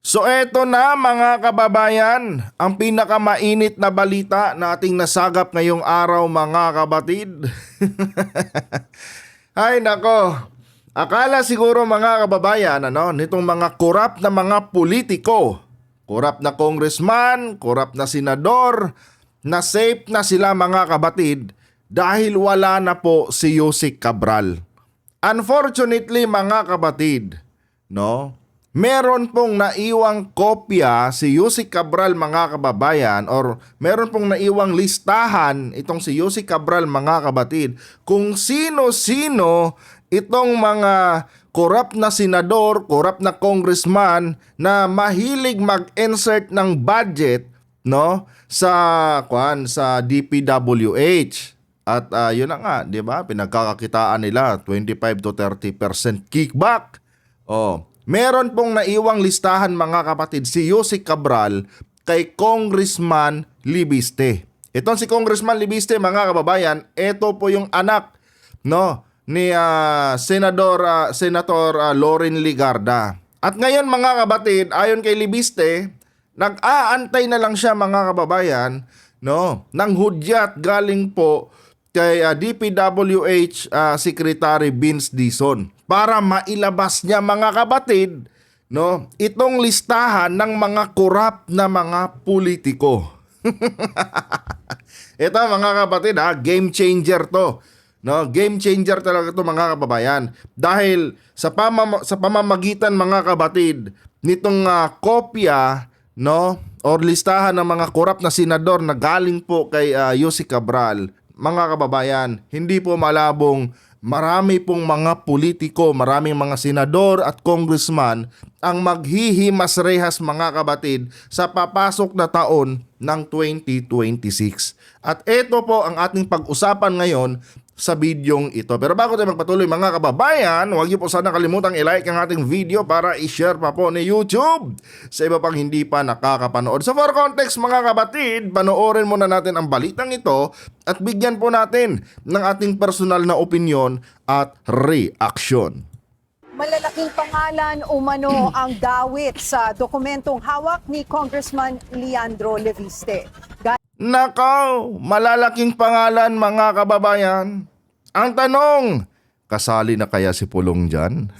So eto na mga kababayan, ang pinakamainit na balita na ating nasagap ngayong araw mga kabatid. Ay nako, akala siguro mga kababayan nitong mga korap na mga politiko, korap na congressman, korap na senador, na safe na sila mga kabatid dahil wala na po si Yusek Cabral. Unfortunately mga kabatid, meron pong naiwang kopya si Yusek Cabral mga kababayan, or meron pong naiwang listahan itong si Yusek Cabral mga kabatid kung sino-sino itong mga korap na senador, korap na congressman na mahilig mag-insert ng budget sa DPWH. At yun na nga, 'di ba? Pinagkakakitaan nila 25 to 30% kickback. Meron pong naiwang listahan mga kapatid si Yusek Cabral kay Congressman Libiste. Itong si Congressman Libiste mga kababayan, ito po yung anak ni Senator Loren Legarda. At ngayon mga kapatid, ayon kay Libiste, nag-aantay na lang siya mga kababayan ng hudyat galing po kay DPWH Secretary Vince Dizon para mailabas niya mga kabatid itong listahan ng mga korap na mga politiko. Ito mga kabatid game changer to. Game changer talaga to mga kababayan. Dahil sa pamamagitan mga kabatid nitong kopya or listahan ng mga korap na senador na galing po kay Yusek Cabral, mga kababayan, hindi po malabong marami pong mga politiko, maraming mga senador at congressman ang maghihimas rehas mga kabatid sa papasok na taon ng 2026. At ito po ang ating pag-usapan ngayon sa bidyong ito. Pero bago tayo magpatuloy mga kababayan, huwag niyo po sana kalimutang i-like ang ating video para i-share pa po ni YouTube sa iba pang hindi pa nakakapanood. So for context mga kabatid, panoorin muna natin ang balitang ito at bigyan po natin ng ating personal na opinion at reaction. Malalaking pangalan umano ang dawit sa dokumentong hawak ni Congressman Leandro Leviste. Nakaw, malalaking pangalan mga kababayan. Ang tanong, kasali na kaya si Pulong dyan?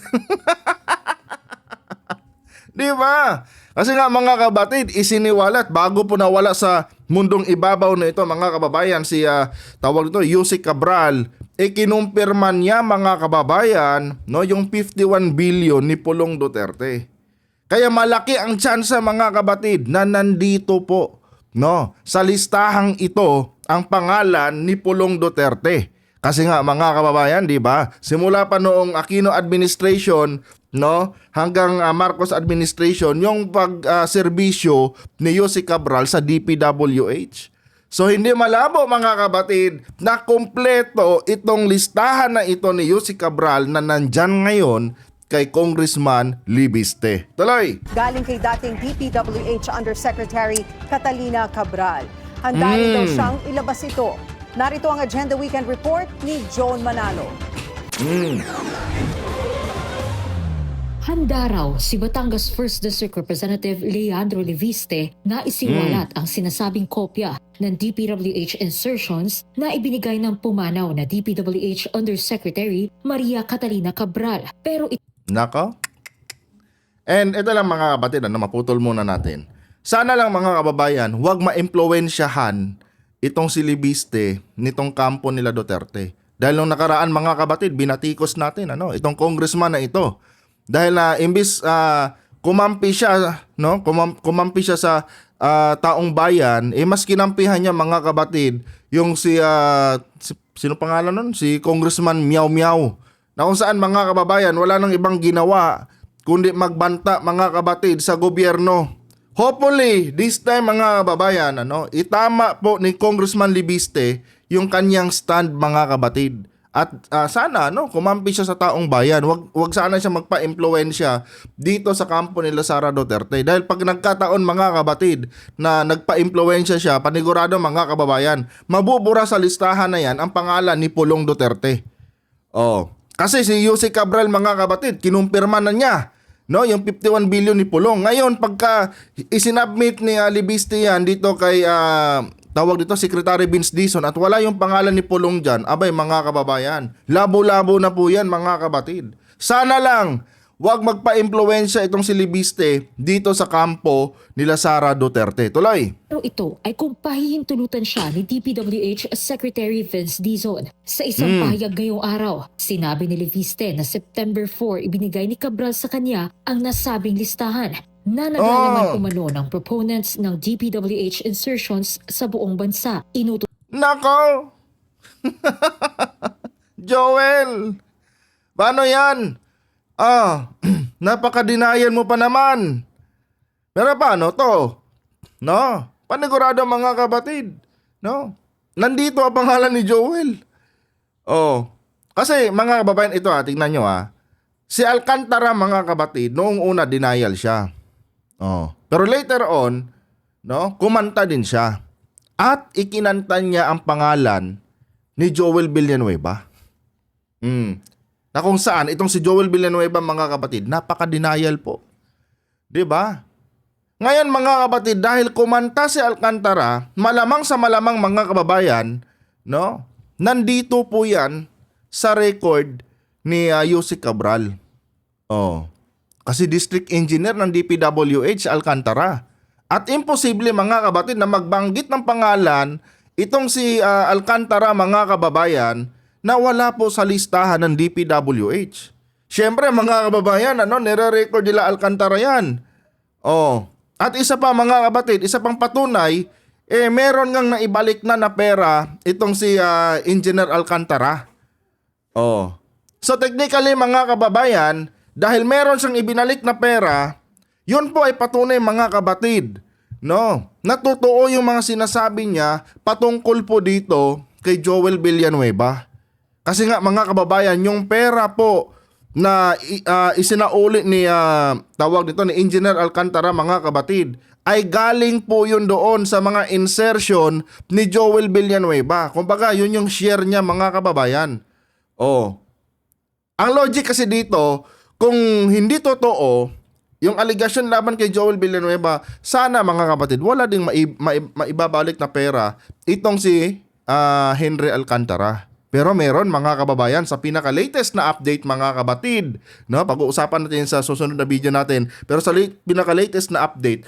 Di ba? Kasi nga mga kabatid, isiniwalat bago po nawala sa mundong ibabaw na ito mga kababayan si tawag nito Yusek Cabral, kinumpirman niya mga kababayan yung 51 billion ni Pulong Duterte. Kaya malaki ang tsansa mga kabatid na nandito po sa listahang ito ang pangalan ni Pulong Duterte. Kasi nga mga kababayan, di ba? Simula pa noong Aquino administration, hanggang Marcos administration, yung pagserbisyo ni Yusek Cabral sa DPWH. So hindi malabo mga kabatid na kumpleto itong listahan na ito ni Yusek Cabral na nandyan ngayon kay Congressman Libiste. Tuloy! Galing kay dating DPWH Undersecretary Catalina Cabral. Handa rin daw siyang ilabas ito. Narito ang Agenda Weekend Report ni Joan Manalo. Handa raw si Batangas 1st District Representative Leandro Leviste na isiwalat ang sinasabing kopya ng DPWH insertions na ibinigay ng pumanaw na DPWH Undersecretary Maria Catalina Cabral. Pero Nako. And ito lang mga kapatid, maputol muna natin. Sana lang mga kababayan, huwag ma-impluwensyahan itong si Libiste nitong kampo nila Duterte. Dahil nung nakaraan mga kabatid, binatikos natin itong congressman na ito. Dahil imbis kumampi siya, kumampi siya sa taong bayan, mas kinampihan niya mga kabatid yung sino pangalan nun? Si Congressman Miao Miao. Na kung saan mga kababayan, wala nang ibang ginawa kundi magbanta mga kabatid sa gobyerno. Hopefully, this time mga kababayan, itama po ni Congressman Libiste yung kanyang stand mga kabatid. At sana kumampi siya sa taong bayan. Wag sana siya magpa-impluwensya dito sa kampo nila Sara Duterte. Dahil pag nagkataon mga kabatid na nagpa-impluwensya siya, panigurado mga kababayan, mabubura sa listahan na yan ang pangalan ni Pulong Duterte. Kasi si Yusek Cabral mga kabatid, kinumpirma na niya No, yung 51 billion ni Pulong. Ngayon, pagka isinubmit ni Libiste yan dito kay tawag dito Secretary Vince Dizon at wala yung pangalan ni Pulong dyan, abay mga kababayan, labo-labo na po yan mga kabatid. Sana lang wag magpa-impluwensya itong si Libiste dito sa kampo nila Sara Duterte. Tuloy. Pero ito ay kung pahihintulutan siya ni DPWH Secretary Vince Dizon. Sa isang pahayag ngayong araw, sinabi ni Leviste na September 4 ibinigay ni Cabral sa kanya ang nasabing listahan na naglalaman umano ng proponents ng DPWH insertions sa buong bansa. Nako! Joel! Paano yan? Napaka-denial mo pa naman. Pero paano to? No? Panigurado mga kabatid. No? Nandito ang pangalan ni Joel. Kasi mga kababayan, ito tingnan nyo Si Alcantara mga kabatid, noong una denial siya. Pero later on, no, kumanta din siya. At ikinanta niya ang pangalan ni Joel Villanueva. Na kung saan itong si Joel Villanueva mga kapatid, napaka-denial po. 'Di ba? Ngayon mga kapatid, dahil kumanta si Alcantara, malamang sa malamang mga kababayan, no? Nandito po 'yan sa record ni Yusek Cabral. Kasi district engineer ng DPWH si Alcantara. At imposible mga kabatid na magbanggit ng pangalan itong si Alcantara mga kababayan na wala po sa listahan ng DPWH. Siyempre mga kababayan, nire-record nila Alcantara yan. At isa pa mga kabatid, isa pang patunay, meron ngang naibalik na pera itong si Engineer Alcantara. So technically mga kababayan, dahil meron siyang ibinalik na pera, yun po ay patunay mga kabatid, no? Natotoo yung mga sinasabi niya patungkol po dito kay Joel Villanueva. Kasi nga mga kababayan, yung pera po na isinauli ni tawag dito ni Engineer Alcantara mga kabatid ay galing po yun doon sa mga insertion ni Joel Villanueva. Kumbaga, yun yung share niya mga kababayan. Ang logic kasi dito, kung hindi totoo yung allegation laban kay Joel Villanueva, sana mga kapatid, wala ding maibabalik na pera itong si Henry Alcantara. Pero meron mga kababayan sa pinaka-latest na update mga kabatid. No, pag-uusapan natin sa susunod na video natin. Pero sa pinaka-latest na update,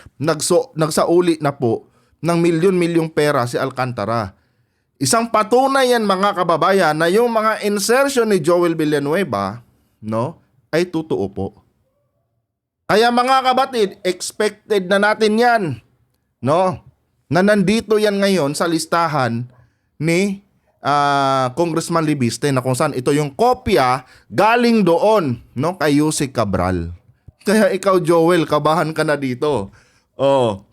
nagsauli na po ng milyon-milyong pera si Alcantara. Isang patunay yan mga kababayan na yung mga insertion ni Joel Villanueva, no, ay totoo po. Kaya mga kabatid, expected na natin yan, no, na nandito yan ngayon sa listahan ni Congressman Libiste na kung saan ito yung kopya galing doon, no, kay Yusek Cabral. Kaya ikaw Joel, kabahan ka na dito.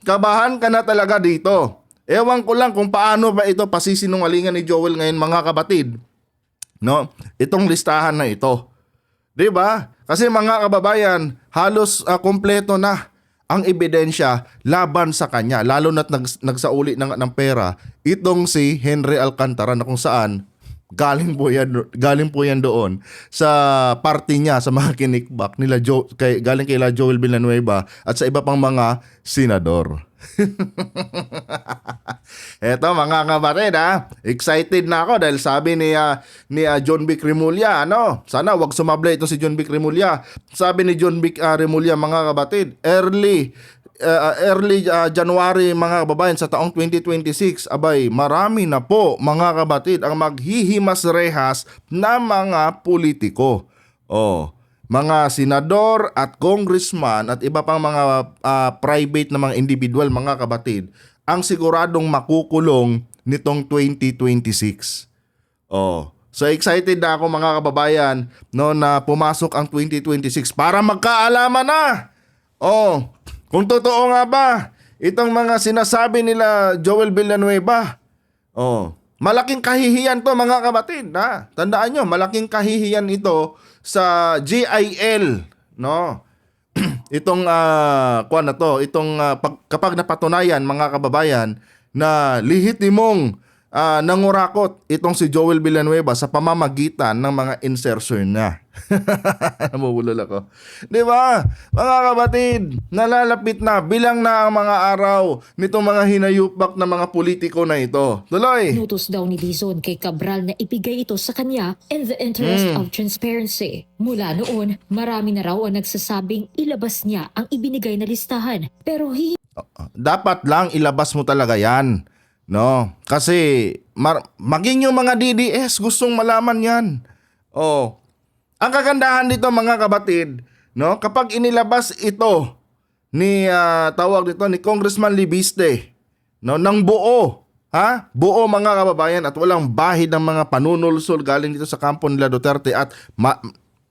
Kabahan ka na talaga dito. Ewan ko lang kung paano ba ito pasisinungalingan ni Joel ngayon mga kabatid. No, itong listahan na ito. 'Di ba? Kasi mga kababayan, halos kompleto na ang ebidensya laban sa kanya, lalo na't nagsauli ng pera itong si Henry Alcantara na kung saan galing po yan doon sa party niya sa mga kinikbak nila galing kay Joel Villanueva at sa iba pang mga senador. Eto mga kabatid excited na ako dahil sabi ni John Vic Remulla, sana wag sumablay ito si John Vic Remulla. Sabi ni John Vic Remulla mga kabatid, early January mga kababayan sa taong 2026, abay marami na po mga kabatid ang maghihimas rehas na mga politiko. Mga senador at congressman at iba pang mga private na mga individual mga kabatid ang siguradong makukulong nitong 2026. So excited na ako mga kababayan na pumasok ang 2026 para magkaalaman na. Kung totoo nga ba itong mga sinasabi nila Joel Villanueva. Malaking kahihiyan to mga kabatid. Tandaan nyo, malaking kahihiyan ito sa GIL, no? Itong kapag napatunayan mga kababayan na lehitimong nangurakot itong si Joel Villanueva sa pamamagitan ng mga insertion niya. Namubulol ako. Di ba? Mga kapatid, nalalapit na, bilang na ang mga araw nitong mga hinayupak na mga politiko na ito. Tuloy! Inutos daw ni Dizon kay Cabral na ibigay ito sa kanya in the interest of transparency. Mula noon, marami na raw ang nagsasabing ilabas niya ang ibinigay na listahan. Pero Dapat lang ilabas mo talaga yan. No? Kasi maging yung mga DDS gustong malaman yan. Oh. Ang kagandahan dito mga kapatid, no, kapag inilabas ito ni ni Congressman Libiste, no, ng buo, buo mga kababayan, at walang bahid ng mga panunulsol galing dito sa kampo nila Duterte at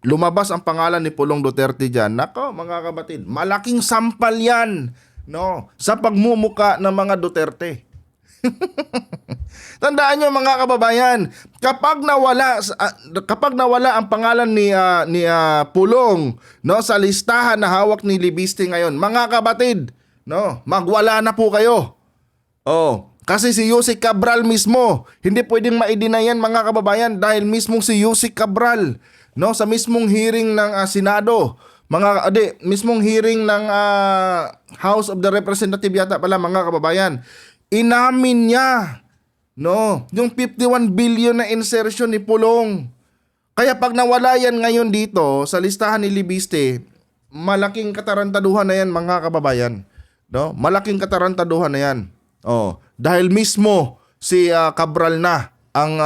lumabas ang pangalan ni Pulong Duterte diyan. Nako mga kapatid, malaking sampal 'yan, no, sa pagmumuka ng mga Duterte. Tandaan nyo mga kababayan, kapag nawala ang pangalan ni Pulong, no, sa listahan na hawak ni Libiste ngayon, mga kapatid, no, magwala na po kayo. Oh, kasi si Yusek Cabral mismo, hindi pwedeng ma-deny yan mga kababayan, dahil mismong si Yusek Cabral, no, sa mismong hearing ng Senado, mismong hearing ng House of the Representative yata pala mga kababayan, inamin niya, no, yung 51 billion na insertion ni Pulong. Kaya pag nawala yan ngayon dito sa listahan ni Libiste, malaking katarantaduhan na yan mga kababayan. No? Malaking katarantaduhan na yan. Oh, dahil mismo si Cabral na ang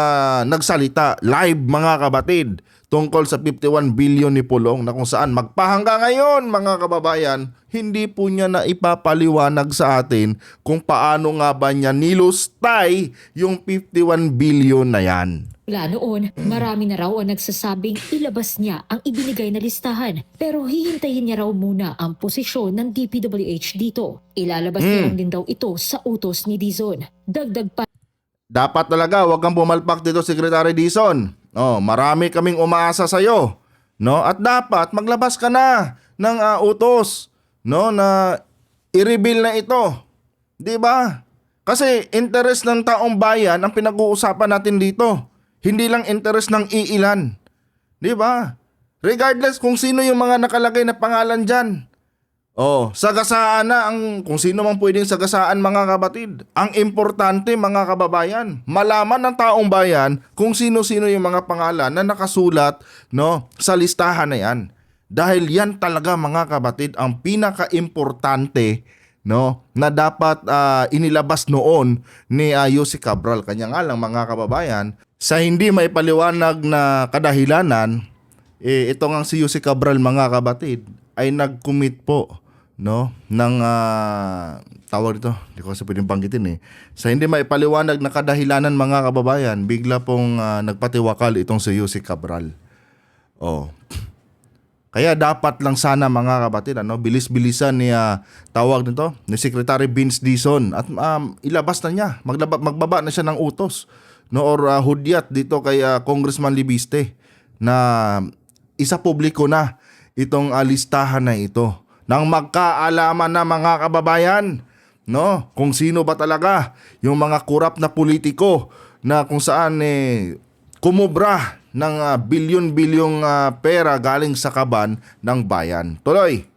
nagsalita live mga kabatid tungkol sa 51 billion ni Pulong, na kung saan magpahangga ngayon mga kababayan, hindi po niya na ipapaliwanag sa atin kung paano nga ba niya nilustay yung 51 billion na yan. mula noon, marami na raw ang nagsasabing ilabas niya ang ibinigay na listahan. Pero hihintayin niya raw muna ang posisyon ng DPWH dito. Ilalabas niya din daw ito sa utos ni Dizon. Dagdag pa, Dapat talaga wag kang pumalpak dito, Secretary Dizon. Oh, marami kaming umaasa sa iyo, no? At dapat maglabas ka na ng utos, no, na i-reveal na ito. 'Di ba? Kasi interest ng taong bayan ang pinag-uusapan natin dito. Hindi lang interest ng iilan. 'Di ba? Regardless kung sino yung mga nakalagay na pangalan diyan. Oh, sagasaan na ang kung sino mang pwedeng sagasaan mga kabatid. Ang importante mga kababayan, malaman ng taong bayan kung sino-sino yung mga pangalan na nakasulat, no, sa listahan na yan. Dahil yan talaga mga kabatid ang pinaka-importante, no, na dapat inilabas noon ni Yusek Cabral. Kanya nga lang mga kababayan, sa hindi may paliwanag na kadahilanan, ito nga si Yusek Cabral mga kabatid ay nag-commit po, no, ng tawag dito, hindi ko kasi pwedeng banggitin sa hindi maipaliwanag na kadahilanan mga kababayan, bigla pong nagpatiwakal itong si Yusek Cabral. Oh. Kaya dapat lang sana mga kabatid, bilis-bilisan ni tawag nito ni Secretary Vince Dizon at ilabas na niya, magbaba na siya ng utos, no, or hudyat dito kay Congressman Libiste na isa publiko na itong listahan na ito, nang magkaalaman na mga kababayan, no, kung sino ba talaga yung mga kurap na politiko na kung saan kumubra ng bilyon-bilyong pera galing sa kaban ng bayan. Tuloy.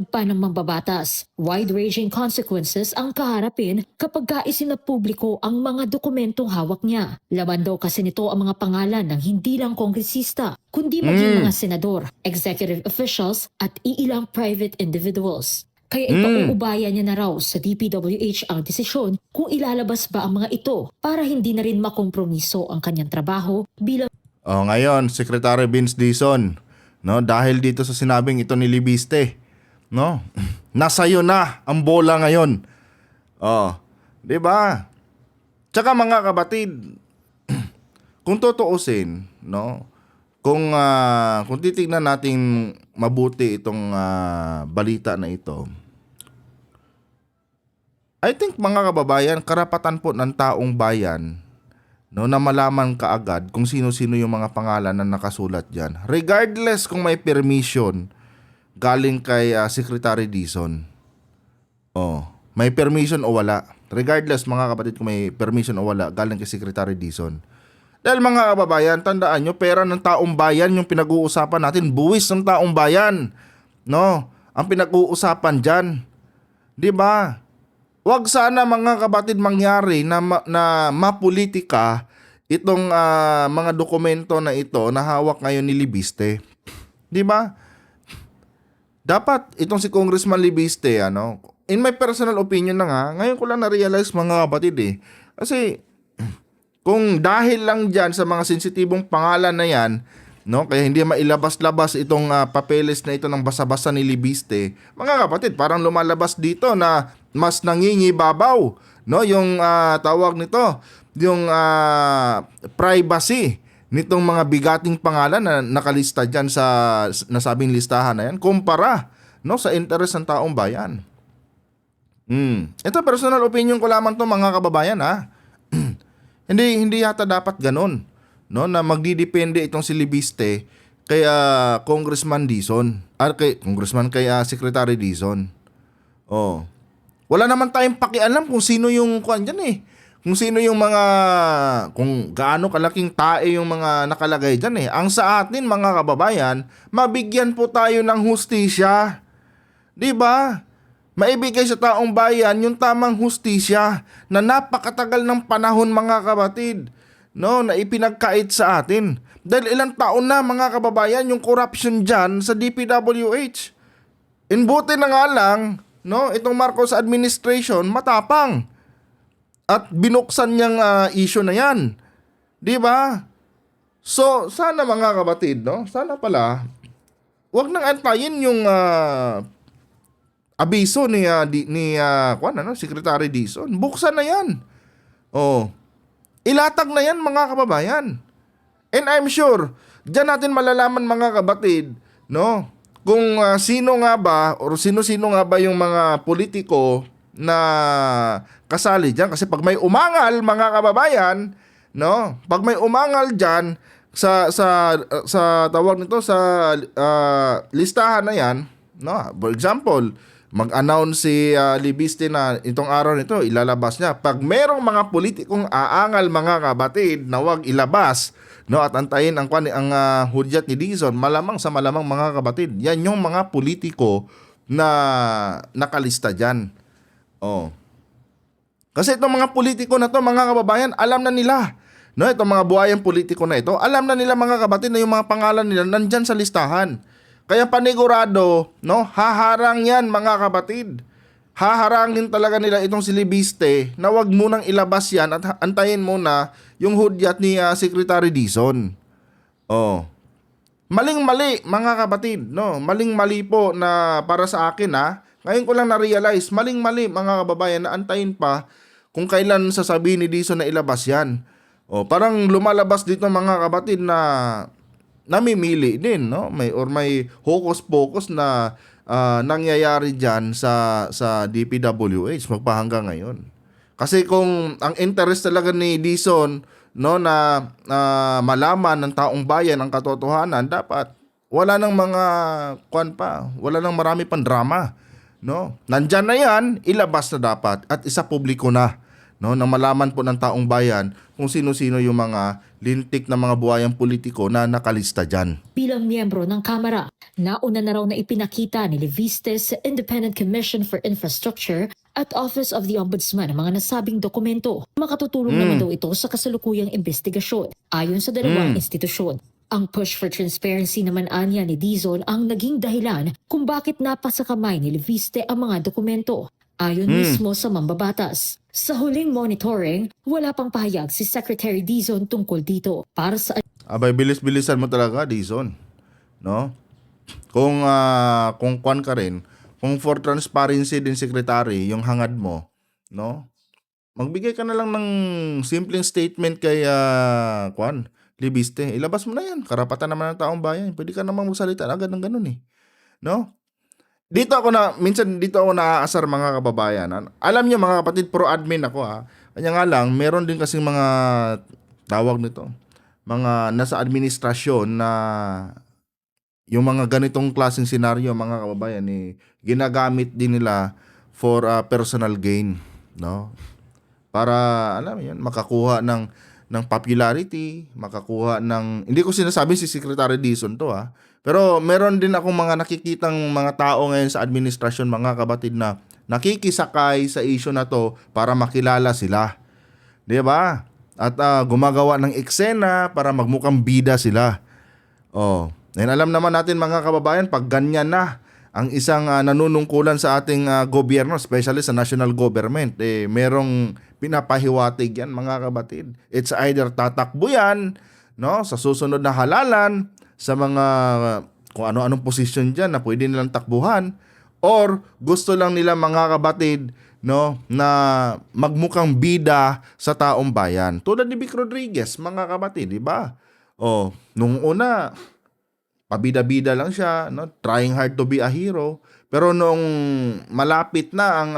pa ng mambabatas, wide-ranging consequences ang kaharapin kapag isinapubliko ang mga dokumentong hawak niya. Laman daw kasi nito ang mga pangalan ng hindi lang kongresista, kundi maging mga senador, executive officials at iilang private individuals. Kaya ipauubayan niya na raw sa DPWH ang desisyon kung ilalabas ba ang mga ito para hindi na rin makompromiso ang kanyang trabaho bilang Ngayon, Secretary Vince Dizon, no, dahil dito sa sinabing ito ni Libiste, no, nasa'yo na ang bola ngayon. 'Di ba? Tsaka mga kabatid, kung tutuusin, no, kung titingnan natin mabuti itong balita na ito, I think mga kababayan, karapatan po ng taong bayan, no, na malaman kaagad kung sino-sino yung mga pangalan na nakasulat diyan. Regardless kung may permission galing kay Secretary Dizon. May permission o wala. Regardless mga kapatid kung may permission o wala, galing kay Secretary Dizon. Dahil mga kababayan, tandaan nyo, pera ng taong bayan yung pinag-uusapan natin, buwis ng taong bayan. No, ang pinag-uusapan dyan. 'Di ba? Wag sana mga kapatid mangyari na mapolitika itong mga dokumento na ito na hawak ngayon ni Libiste. 'Di ba? Dapat itong si Congressman Libiste, in my personal opinion na nga, ngayon ko lang na-realize mga kapatid Kasi kung dahil lang dyan sa mga sensitibong pangalan na yan, no, kaya hindi mailabas-labas itong papeles na ito ng basa-basa ni Libiste, mga kapatid, parang lumalabas dito na mas nangingibabaw, no, yung tawag nito, yung privacy nitong mga bigating pangalan na nakalista dyan sa nasabing listahan na yan, kumpara, no, sa interes ng taong bayan. Ito personal opinion ko lamang to mga kababayan Hindi yata dapat ganun, no, na magdidepende itong si Libiste kay Congressman Dizon, kay Secretary Dizon. Oh. Wala naman tayong pakialam kung sino yung kung sino yung mga, kung gaano kalaking tae yung mga nakalagay diyan Ang sa atin mga kababayan, mabigyan po tayo ng hustisya. 'Di ba? Maibigay sa taong bayan yung tamang hustisya na napakatagal ng panahon mga kapatid, no, na ipinagkait sa atin. Dahil ilang taon na mga kababayan yung corruption dyan sa DPWH. Buti na nga lang, no, itong Marcos administration matapang at binuksan niyang issue na yan. 'Di ba? So, sana mga kapatid, no, sana pala wag nang antayin yung abiso ni Secretary Dizon. Buksan na 'yan. Oh. Ilatag na 'yan mga kababayan. And I'm sure diyan natin malalaman mga kapatid, no, kung sino nga ba or sino-sino nga ba yung mga politiko na kasali diyan kasi pag may umangal mga kababayan, no, pag may umangal diyan sa tawag nito sa listahan na 'yan, no, for example, mag-announce si Libiste na itong araw nito ilalabas niya. Pag merong mga politikong aangal mga kapatid na wag ilabas, no, at antayin ang hudyat ni Dizon, malamang sa malamang mga kapatid, yan yung mga politiko na nakalista diyan. Oh. Kasi itong mga politiko na to mga kababayan, alam na nila, no, itong mga buhayang politiko na ito, alam na nila mga kapatid na yung mga pangalan nila nandyan sa listahan. Kaya panigurado, no, haharang yan mga kapatid. Haharangin talaga nila itong si Libiste na wag munang ilabas yan at antayin muna yung hudyat ni Secretary Dizon. Oh. Maling-mali mga kapatid, no? Maling-mali po na para sa akin Ngayon ko lang na-realize, maling-mali mga kababayan na antayin pa kung kailan sasabihin ni Dizon na ilabas yan. Oh, parang lumalabas dito mga kapatid na namimili din, no? May hocus-pocus na nangyayari diyan sa DPWH magpahanggang ngayon. Kasi kung ang interest talaga ni Dizon, no, na malaman ng taong bayan ang katotohanan, dapat wala nang mga wala nang marami pang drama, no? Nandiyan na 'yan, ilabas na dapat at isa publiko na, no, na malaman po ng taong bayan kung sino-sino yung mga lintik na mga buhayang politiko na nakalista dyan. Bilang miyembro ng Kamara, nauna na raw na ipinakita ni Libiste sa Independent Commission for Infrastructure at Office of the Ombudsman ang mga nasabing dokumento. Makatutulong naman daw ito sa kasalukuyang investigasyon. Ayon sa dalawang institusyon, ang push for transparency naman anya ni Dizon ang naging dahilan kung bakit napasa kamay ni Libiste ang mga dokumento. Ayon mismo sa mambabatas. Sa huling monitoring, wala pang pahayag si Secretary Dizon tungkol dito. Para sa Abay, bilis-bilisan mo talaga, Dizon. No? Kung kwan ka rin, kung for transparency din secretary, yung hangad mo, no? Magbigay ka na lang ng simpleng statement kay Libiste. Ilabas mo na yan. Karapatan naman ng taong bayan. Pwede ka namang magsalita agad ng ganun No? Minsan dito ako naaasar mga kababayan. Alam niyo mga kapatid, pro-admin ako Kanya nga lang, meron din kasing mga tawag nito, mga nasa administrasyon na yung mga ganitong klaseng senaryo mga kababayan ginagamit din nila for personal gain, no? para alam mo 'yun, makakuha ng popularity, makakuha ng, hindi ko sinasabi si Secretary Dizon to pero meron din akong mga nakikitang mga tao ngayon sa administrasyon, mga kapatid, na nakikisakay sa issue na to para makilala sila. 'Di ba? At gumagawa ng eksena para magmukhang bida sila. Oh, and alam naman natin mga kababayan, pag ganyan na ang isang nanunungkulan sa ating gobyerno, especially sa national government, merong pinapahiwatig yan mga kapatid. It's either tatakbo yan, no, sa susunod na halalan, sa mga kung ano-anong posisyon dyan na pwede nilang takbuhan, or gusto lang nila mga kapatid, no, na magmukhang bida sa taong bayan. Tulad ni Vic Rodriguez, mga kapatid, di ba? Oh, nung una, pabida-bida lang siya, no, trying hard to be a hero. Pero nung malapit na ang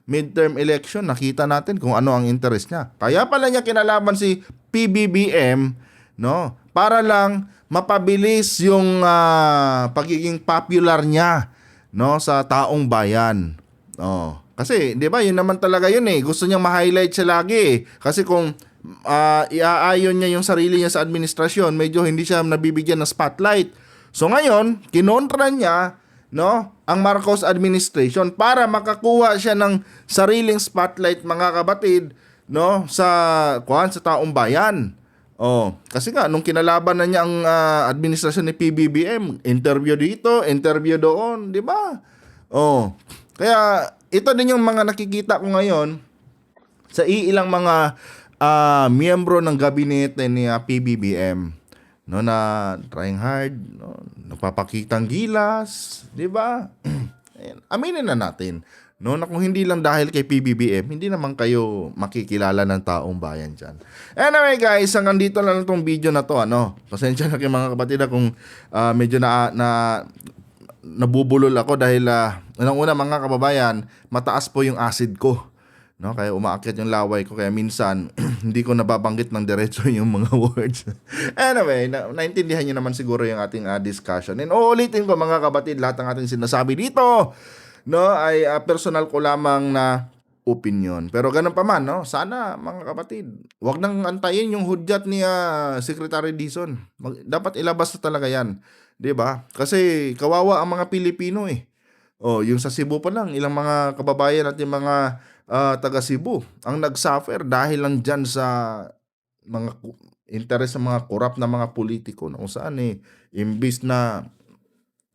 midterm election, nakita natin kung ano ang interest niya. Kaya pala niya kinalaban si PBBM, no, para lang mapabilis yung pagiging popular niya, no, sa taong bayan. Oh, kasi 'di ba, yun naman talaga yun Gusto niyang ma-highlight siya lagi Kasi kung iaayon niya yung sarili niya sa administrasyon, medyo hindi siya nabibigyan ng spotlight. So ngayon, kinontra niya, no, ang Marcos administration para makakuha siya ng sariling spotlight, mga kapatid, no, sa taong bayan. Oh, kasi nga nung kinalaban na niya ang administrasyon ni PBBM, interview dito, interview doon, 'di ba? Oh. Kaya ito din yung mga nakikita ko ngayon sa iilang mga miyembro ng gabinete ni PBBM, no, na trying hard, no, nagpapakitang gilas, 'di ba? Aminin na natin, no, na kung hindi lang dahil kay PBBM, hindi naman kayo makikilala ng taong bayan diyan. Anyway guys, hanggang dito lang tong video na to, Pasensya na kayo mga kapatid kung medyo nabubulol ako dahil unang-una mga kababayan, mataas po yung acid ko. No, kaya umaakyat yung laway ko, kaya minsan hindi ko nababanggit ng diretso yung mga words. Anyway, naintindihan niyo naman siguro yung ating discussion. And uulitin ko mga kapatid, lahat ng ating sinasabi dito, no, ay personal ko lamang na opinion. Pero ganun pa man, no, sana mga kapatid, wag nang antayin yung hudyat ni Secretary Dizon. Dapat ilabas na talaga yan. 'Di ba? Kasi kawawa ang mga Pilipino Oh, yung sa Cebu pa lang, ilang mga kababayan at yung mga taga Cebu ang nagsuffer dahil lang dyan sa mga interes ng mga korap na mga politiko, na kung saan imbis na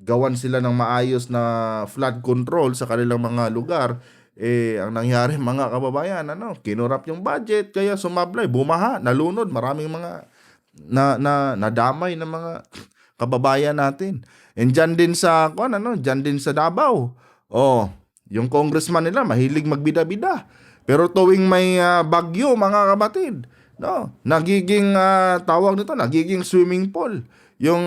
gawan sila ng maayos na flood control sa kanilang mga lugar, ang nangyari mga kababayan, kinurap yung budget, kaya sumablay, bumaha, nalunod, maraming mga nadamay ng mga kababayan natin. And dyan din sa Davao. Oh, yung congressman nila mahilig magbida-bida. Pero tuwing may bagyo, mga kapatid, no, nagiging nagiging swimming pool. Yung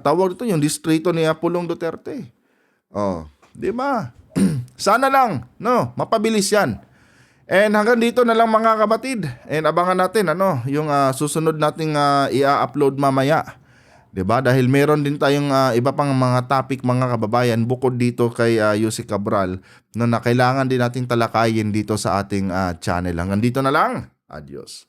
tawag nito, yung distrito ni Pulong Duterte. Oh, 'di ba? Sana lang, no, mapabilis 'yan. And hanggang dito na lang mga kapatid. And abangan natin yung susunod nating i-upload mamaya. 'Di ba? Dahil meron din tayong iba pang mga topic mga kababayan bukod dito kay Yusek Cabral na kailangan din nating talakayin dito sa ating channel. Hanggang dito na lang. Adios.